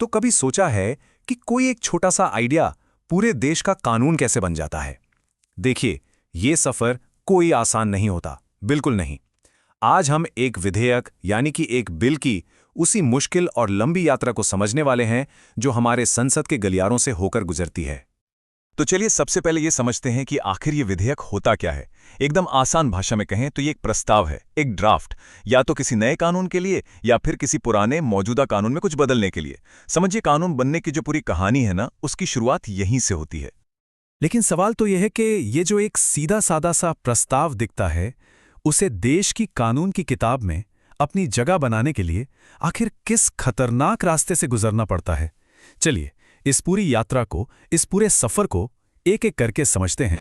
तो कभी सोचा है कि कोई एक छोटा सा आइडिया पूरे देश का कानून कैसे बन जाता है? देखिए, ये सफर कोई आसान नहीं होता, बिल्कुल नहीं। आज हम एक विधेयक यानी कि एक बिल की उसी मुश्किल और लंबी यात्रा को समझने वाले हैं जो हमारे संसद के गलियारों से होकर गुजरती है। तो चलिए सबसे पहले ये समझते हैं कि आखिर ये विधेयक होता क्या है। एकदम आसान भाषा में कहें तो ये एक प्रस्ताव है, एक ड्राफ्ट, या तो किसी नए कानून के लिए या फिर किसी पुराने मौजूदा कानून में कुछ बदलने के लिए। समझिए, कानून बनने की जो पूरी कहानी है ना, उसकी शुरुआत यहीं से होती है। लेकिन सवाल तो यह है कि ये जो एक सीधा सादा सा प्रस्ताव दिखता है, उसे देश की कानून की किताब में अपनी जगह बनाने के लिए आखिर किस खतरनाक रास्ते से गुजरना पड़ता है? चलिए, इस पूरी यात्रा को, इस पूरे सफर को एक एक करके समझते हैं।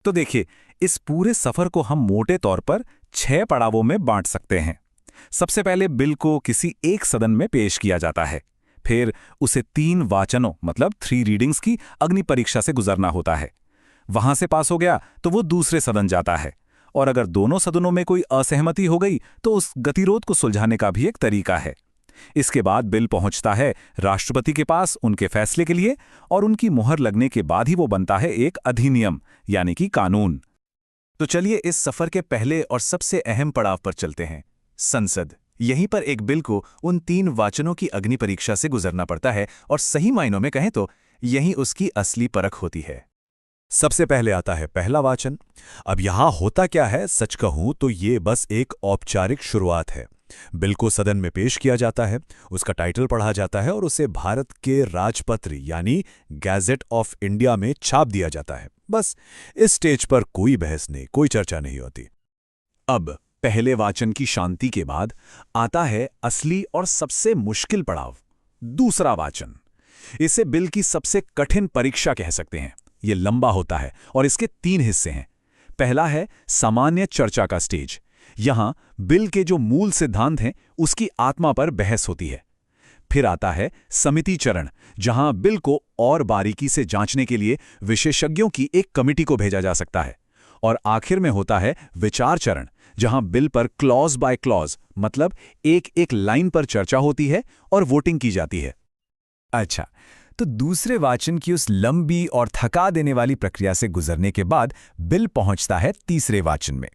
तो देखिए, इस पूरे सफर को हम मोटे तौर पर 6 पड़ावों में बांट सकते हैं। सबसे पहले बिल को किसी एक सदन में पेश किया जाता है। फिर उसे 3 वाचनों मतलब 3 रीडिंग्स की अग्नि परीक्षा से गुजरना होता है। वहां से पास हो गया तो वो दूसरे सदन जाता है, और अगर दोनों सदनों में कोई असहमति हो गई तो उस गतिरोध को सुलझाने का भी एक तरीका है। इसके बाद बिल पहुंचता है राष्ट्रपति के पास उनके फैसले के लिए, और उनकी मुहर लगने के बाद ही वो बनता है एक अधिनियम यानी कि कानून। तो चलिए इस सफर के पहले और सबसे अहम पड़ाव पर चलते हैं, संसद। यहीं पर एक बिल को उन 3 वाचनों की अग्नि परीक्षा से गुजरना पड़ता है, और सही मायनों में कहें तो यहीं उसकी असली परख होती है। सबसे पहले आता है पहला वाचन। अब यहां होता क्या है, सच कहूं तो ये बस एक औपचारिक शुरुआत है। बिल को सदन में पेश किया जाता है, उसका टाइटल पढ़ा जाता है और उसे भारत के राजपत्र यानी गैजेट ऑफ इंडिया में छाप दिया जाता है। बस इस स्टेज पर कोई बहस नहीं, कोई चर्चा नहीं होती। अब पहले वाचन की शांति के बाद आता है असली और सबसे मुश्किल पड़ाव, दूसरा वाचन। इसे बिल की सबसे कठिन परीक्षा कह सकते हैं। ये लंबा होता है और इसके 3 हिस्से हैं। पहला है सामान्य चर्चा का स्टेज। यहां बिल के जो मूल सिद्धांत हैं उसकी आत्मा पर बहस होती है। फिर आता है समिति चरण, जहां बिल को और बारीकी से जांचने के लिए विशेषज्ञों की एक कमेटी को भेजा जा सकता है। और आखिर में होता है विचार चरण, जहां बिल पर क्लॉज बाय क्लॉज मतलब एक एक लाइन पर चर्चा होती है और वोटिंग की जाती है। अच्छा, तो दूसरे वाचन की उस लंबी और थका देने वाली प्रक्रिया से गुजरने के बाद बिल पहुंचता है तीसरे वाचन में।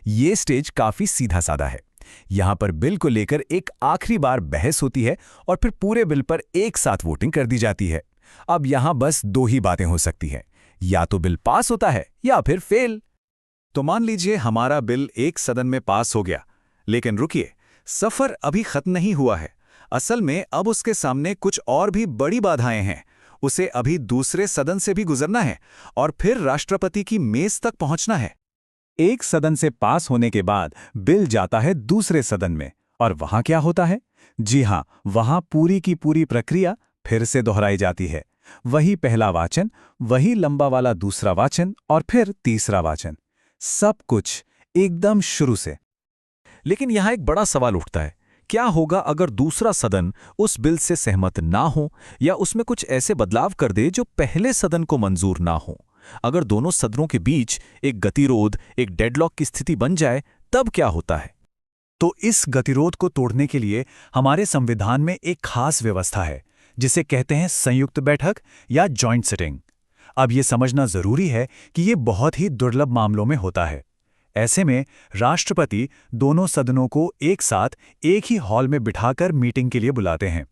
ये स्टेज काफी सीधा साधा है। यहां पर बिल को लेकर एक आखिरी बार बहस होती है और फिर पूरे बिल पर एक साथ वोटिंग कर दी जाती है। अब यहां बस 2 ही बातें हो सकती हैं, या तो बिल पास होता है या फिर फेल। तो मान लीजिए हमारा बिल एक सदन में पास हो गया, लेकिन रुकिए, सफर अभी खत्म नहीं हुआ है। असल में अब उसके सामने कुछ और भी बड़ी बाधाएं हैं। उसे अभी दूसरे सदन से भी गुजरना है और फिर राष्ट्रपति की मेज तक पहुंचना है। एक सदन से पास होने के बाद बिल जाता है दूसरे सदन में, और वहां क्या होता है? जी हां, वहां पूरी की पूरी प्रक्रिया फिर से दोहराई जाती है। वही पहला वाचन, वही लंबा वाला दूसरा वाचन और फिर तीसरा वाचन, सब कुछ एकदम शुरू से। लेकिन यहां एक बड़ा सवाल उठता है, क्या होगा अगर दूसरा सदन उस बिल से सहमत ना हो या उसमें कुछ ऐसे बदलाव कर दे जो पहले सदन को मंजूर ना हो? अगर दोनों सदनों के बीच एक गतिरोध, एक डेडलॉक की स्थिति बन जाए, तब क्या होता है? तो इस गतिरोध को तोड़ने के लिए हमारे संविधान में एक खास व्यवस्था है, जिसे कहते हैं संयुक्त बैठक या जॉइंट सिटिंग। अब यह समझना जरूरी है कि यह बहुत ही दुर्लभ मामलों में होता है। ऐसे में राष्ट्रपति दोनों सदनों को एक साथ एक ही हॉल में बिठाकर मीटिंग के लिए बुलाते हैं,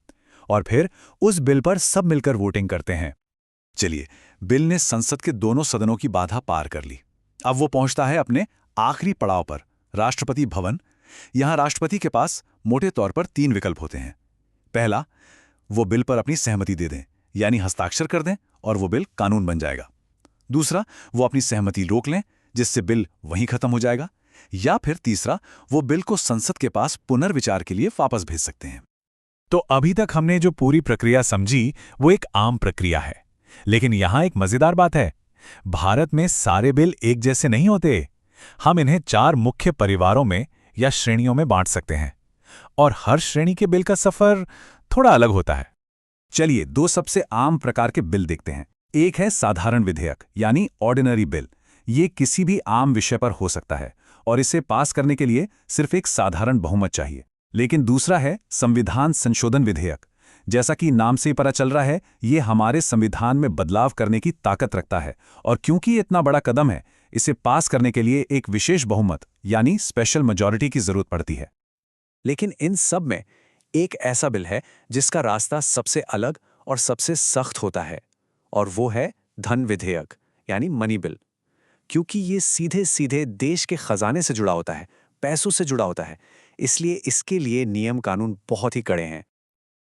और फिर उस बिल पर सब मिलकर वोटिंग करते हैं। चलिए, बिल ने संसद के दोनों सदनों की बाधा पार कर ली। अब वो पहुंचता है अपने आखिरी पड़ाव पर, राष्ट्रपति भवन। यहां राष्ट्रपति के पास मोटे तौर पर 3 विकल्प होते हैं। पहला, वो बिल पर अपनी सहमति दे दें, यानी हस्ताक्षर कर दें और वो बिल कानून बन जाएगा। दूसरा, वो अपनी सहमति रोक लें, जिससे बिल वहीं खत्म हो जाएगा। या फिर तीसरा, वो बिल को संसद के पास पुनर्विचार के लिए वापस भेज सकते हैं। तो अभी तक हमने जो पूरी प्रक्रिया समझी वो एक आम प्रक्रिया है, लेकिन यहां एक मजेदार बात है। भारत में सारे बिल एक जैसे नहीं होते। हम इन्हें 4 मुख्य परिवारों में या श्रेणियों में बांट सकते हैं, और हर श्रेणी के बिल का सफर थोड़ा अलग होता है। चलिए 2 सबसे आम प्रकार के बिल देखते हैं। एक है साधारण विधेयक यानी ऑर्डिनरी बिल। ये किसी भी आम विषय पर हो सकता है और इसे पास करने के लिए सिर्फ एक साधारण बहुमत चाहिए। लेकिन दूसरा है संविधान संशोधन विधेयक, जैसा कि नाम से ही पता चल रहा है, ये हमारे संविधान में बदलाव करने की ताकत रखता है। और क्योंकि ये इतना बड़ा कदम है, इसे पास करने के लिए एक विशेष बहुमत यानी स्पेशल मेजॉरिटी की जरूरत पड़ती है। लेकिन इन सब में एक ऐसा बिल है जिसका रास्ता सबसे अलग और सबसे सख्त होता है, और वो है धन विधेयक यानी मनी बिल। क्योंकि ये सीधे सीधे देश के खजाने से जुड़ा होता है, पैसों से जुड़ा होता है, इसलिए इसके लिए नियम कानून बहुत ही कड़े हैं।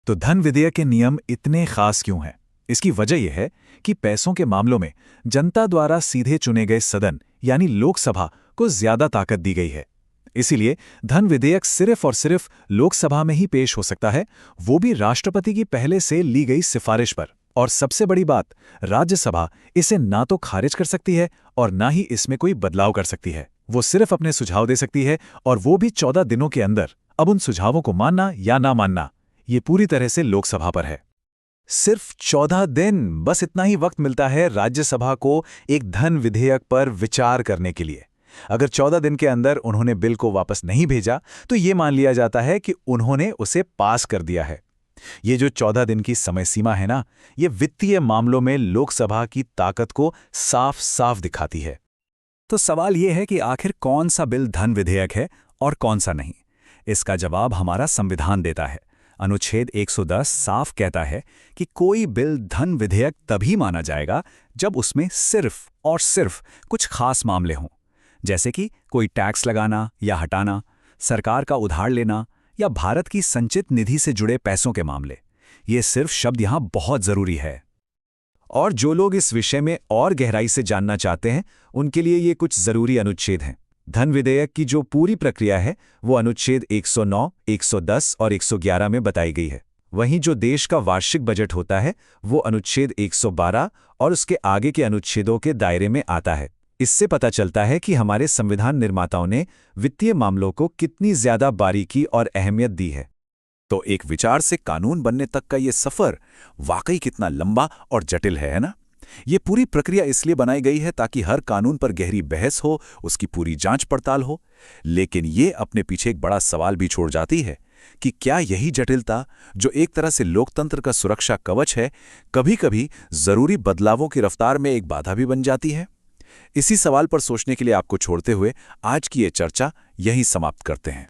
तो धन विधेयक के नियम इतने खास क्यों हैं? इसकी वजह यह है कि पैसों के मामलों में जनता द्वारा सीधे चुने गए सदन यानी लोकसभा को ज्यादा ताकत दी गई है। इसीलिए धन विधेयक सिर्फ और सिर्फ लोकसभा में ही पेश हो सकता है, वो भी राष्ट्रपति की पहले से ली गई सिफारिश पर। और सबसे बड़ी बात, राज्यसभा इसे ना तो खारिज कर सकती है और ना ही इसमें कोई बदलाव कर सकती है। वो सिर्फ अपने सुझाव दे सकती है, और वो भी 14 दिनों के अंदर। अब उन सुझावों को मानना या ना मानना, ये पूरी तरह से लोकसभा पर है। सिर्फ 14 दिन, बस इतना ही वक्त मिलता है राज्यसभा को एक धन विधेयक पर विचार करने के लिए। अगर 14 दिन के अंदर उन्होंने बिल को वापस नहीं भेजा, तो ये मान लिया जाता है कि उन्होंने उसे पास कर दिया है। ये जो 14 दिन की समय सीमा है ना, ये वित्तीय मामलों में लोकसभा की ताकत को साफ साफ दिखाती है। तो सवाल ये है कि आखिर कौन सा बिल धन विधेयक है और कौन सा नहीं? इसका जवाब हमारा संविधान देता है। अनुच्छेद 110 साफ कहता है कि कोई बिल धन विधेयक तभी माना जाएगा जब उसमें सिर्फ और सिर्फ कुछ खास मामले हों, जैसे कि कोई टैक्स लगाना या हटाना, सरकार का उधार लेना या भारत की संचित निधि से जुड़े पैसों के मामले। ये सिर्फ शब्द यहाँ बहुत जरूरी है। और जो लोग इस विषय में और गहराई से जानना चाहते हैं, उनके लिए ये कुछ जरूरी अनुच्छेद हैं। धन विधेयक की जो पूरी प्रक्रिया है वो अनुच्छेद 109, 110 और 111 में बताई गई है। वहीं जो देश का वार्षिक बजट होता है वो अनुच्छेद 112 और उसके आगे के अनुच्छेदों के दायरे में आता है। इससे पता चलता है कि हमारे संविधान निर्माताओं ने वित्तीय मामलों को कितनी ज्यादा बारीकी और अहमियत दी है। तो एक विचार से कानून बनने तक का ये सफर वाकई कितना लंबा और जटिल है ना? ये पूरी प्रक्रिया इसलिए बनाई गई है ताकि हर कानून पर गहरी बहस हो, उसकी पूरी जांच पड़ताल हो। लेकिन ये अपने पीछे एक बड़ा सवाल भी छोड़ जाती है कि क्या यही जटिलता, जो एक तरह से लोकतंत्र का सुरक्षा कवच है, कभी-कभी जरूरी बदलावों की रफ्तार में एक बाधा भी बन जाती है? इसी सवाल पर सोचने के लिए आपको छोड़ते हुए आज की ये चर्चा यहीं समाप्त करते हैं।